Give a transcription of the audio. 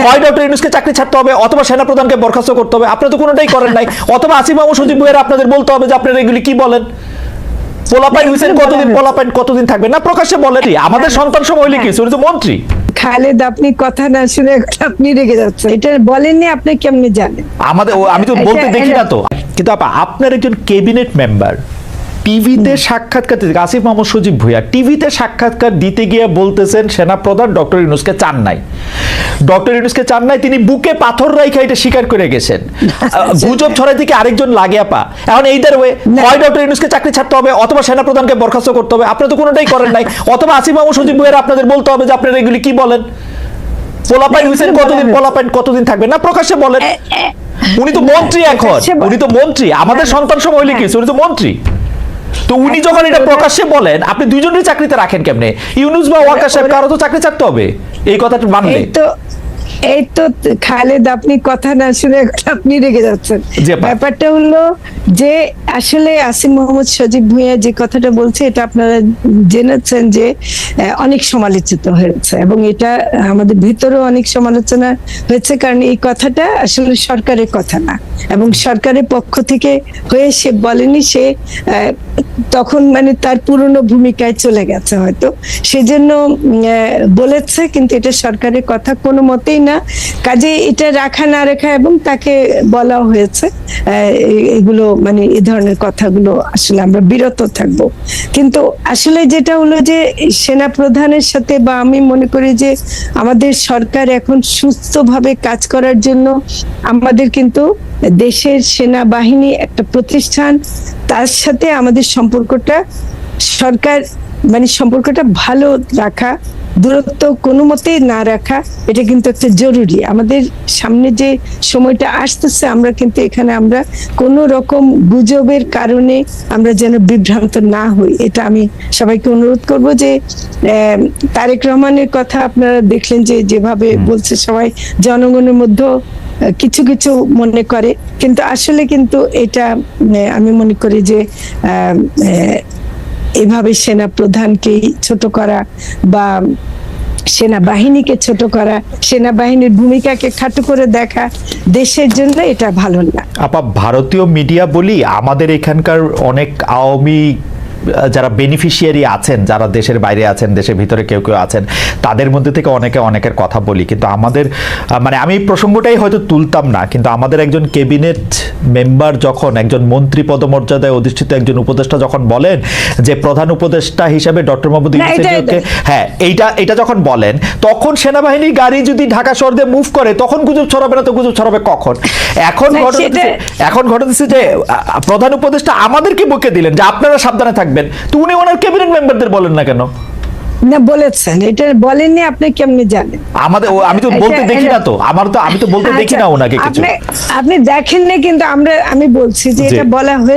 হয় ডক্টর ইউনূসকে চাকরি ছাড়তে হবে অথবা সেনাপ্রধানকে বরখাস্ত করতে হবে। আপনারা তো কোনোটাই করেন নাই। অথবা আসিফ মাহমুদ সজীব ভুঁইয়ার আপনাদের বলতে হবে যে আপনারা এগুলি কি বলেন। পোলাপাইন হইছেন কতদিন, পোলাপাইন কতদিন থাকবে না প্রকাশ্যে বলেন। আমাদের সন্তান সময় হইলে কি উনি তো মন্ত্রী। খালেদ, আপনি কথা না শুনে আপনি রেগে যাচ্ছেন। এটা বলেননি, আপনি কেমনে জানেন? আমাদের আমি তো বলতে দেখি না তো। কিন্তু আপনার একজন ক্যাবিনেট মেম্বার টিভিতে সাক্ষাৎকার দিতে, আসিফ মাহমুদ সজীব ভুঁইয়া টিভিতে সাক্ষাৎকার দিতে গিয়ে বলতেছেন সেনাপ্রধান ডক্টর ইউনূসকে চান নাই, ডক্টর ইউনূসকে চান নাই, তিনি বুকে পাথর রাইখা এটা স্বীকার করে গেছেন। গুজব ছড়াই থেকে আরেকজন লাগে আপা। এখন এইটার ওয়ে হয় ডক্টর ইউনূসকে চাকরি ছাড়তে হবে অথবা সেনাপ্রধানকে বরখাস্ত করতে হবে। আপনারা তো কোনোটাই করেন নাই। অথবা আসিফ মাহমুদ সজীব ভুঁইয়ার আপনাদের বলতে হবে যে আপনারা এগুলি কি বলেন। পোলাপাইন হইছেন কতদিন, পোলাপাইন কতদিন থাকবে না প্রকাশ্যে বলেন। উনি তো মন্ত্রী এখন, উনি তো মন্ত্রী। আমাদের সন্তান সময় হইলে কি উনি তো মন্ত্রী। তো উনি যখন এটা প্রকাশ্যে বলেন, আপনি দুইজনের চাকরিতে রাখেন কেমনে? ইউনূস বা ওয়াকার সাহেব কারো তো চাকরি ছাড়তে হবে এই কথাটা মানলে। এই তো খালেদ, আপনি কথা না শুনে আপনি রেগে যাচ্ছেন। ব্যাপারটা হলো যে আসলে আসিফ মাহমুদ সজীব ভুঁইয়া যে কথাটা বলছে এটা আপনারা জেনেছেন যে অনেক সমালোচিত হয়েছে এবং এটা আমাদের ভিতরেও অনেক সমালোচনা হয়েছে, কারণ এই কথাটা আসলে সরকারের কথা না এবং সরকারের পক্ষ থেকে হয়ে সে বলেনি। সে তখন মানে তার পুরনো ভূমিকায় চলে গেছে হয়তো, সেজন্য বলেছে, কিন্তু এটা সরকারের কথা কোনো মতেই না। কাজে এটা রাখা না রাখা এবং তাকে বলা হয়েছে এগুলো মানে এই ধরনের কথাগুলো আসলে আমরা বিরত থাকব। কিন্তু আসলে যেটা হলো যে সেনা প্রধানের সাথে, বা আমি মনে করি যে আমাদের সরকার এখন সুস্থভাবে কাজ করার জন্য আমাদের কিন্তু দেশের সেনাবাহিনী একটা প্রতিষ্ঠান, তার সাথে আমাদের সম্পর্কটা সরকার মানে সম্পর্কটা ভালো রাখা, দূরত্ব কোনো মতেই না রাখা, এটা কিন্তু একটা জরুরি। আমাদের সামনে যে সময়টা আসতেছে, আমরা কিন্তু এখানে আমরা কোনো রকম গুজবের কারণে আমরা যেন বিভ্রান্ত না হই, এটা আমি সবাইকে অনুরোধ করব। যে তারেক রহমানের কথা আপনারা দেখলেন যে যেভাবে বলছে, সবাই জনগণের মধ্যে কিছু কিছু মনে করে, কিন্তু আসলে কিন্তু এটা আমি মনে করি যে এভাবে সেনা প্রধানকে ছোট করা বা সেনাবাহিনীকে ছোট করা, সেনাবাহিনীর ভূমিকাকে খাটো করে দেখা দেশের জন্য এটা ভালো না। আপা, ভারতীয় মিডিয়া বলি, আমাদের এখানকার অনেক আওয়ামী যারা বেনিফিশিয়ারি আছেন, যারা দেশের বাইরে আছেন, দেশের ভিতরে কেউ কেউ আছেন, তাদের মধ্যে থেকে অনেকের কথা বলি। কিন্তু আমাদের মানে আমি প্রসঙ্গটাই হয়তো তুলতাম না, কিন্তু আমাদের একজন ক্যাবিনেট মেম্বার যখন, একজন মন্ত্রী পদমর্যাদায় অধিষ্ঠিত একজন উপদেষ্টা যখন বলেন যে প্রধান উপদেষ্টা হিসেবে ডক্টর মোহাম্মদ ইউনূসকে, হ্যাঁ এইটা যখন বলেন, তখন সেনাবাহিনীর গাড়ি যদি ঢাকা শহর দিয়ে মুভ করে তখন গুজব ছড়াবে না। তো গুজব ছড়াবে কখন? এখন ঘটেছে যে প্রধান উপদেষ্টা আমাদেরকে বকে দিলেন যে আপনারা সাবধানে থাকবেন। তো উনি ওনার ক্যাবিনেট মেম্বারদের বলেন না কেন? না বলেছেন, এটা বলেননি, আপনি কেমনে জানেন? আমি তো বলতে দেখি না তো, আমি তো বলতে দেখি না ওনাকে কিছু। আপনি দেখেননি, কিন্তু আমি বলছি যে এটা বলা হয়েছে।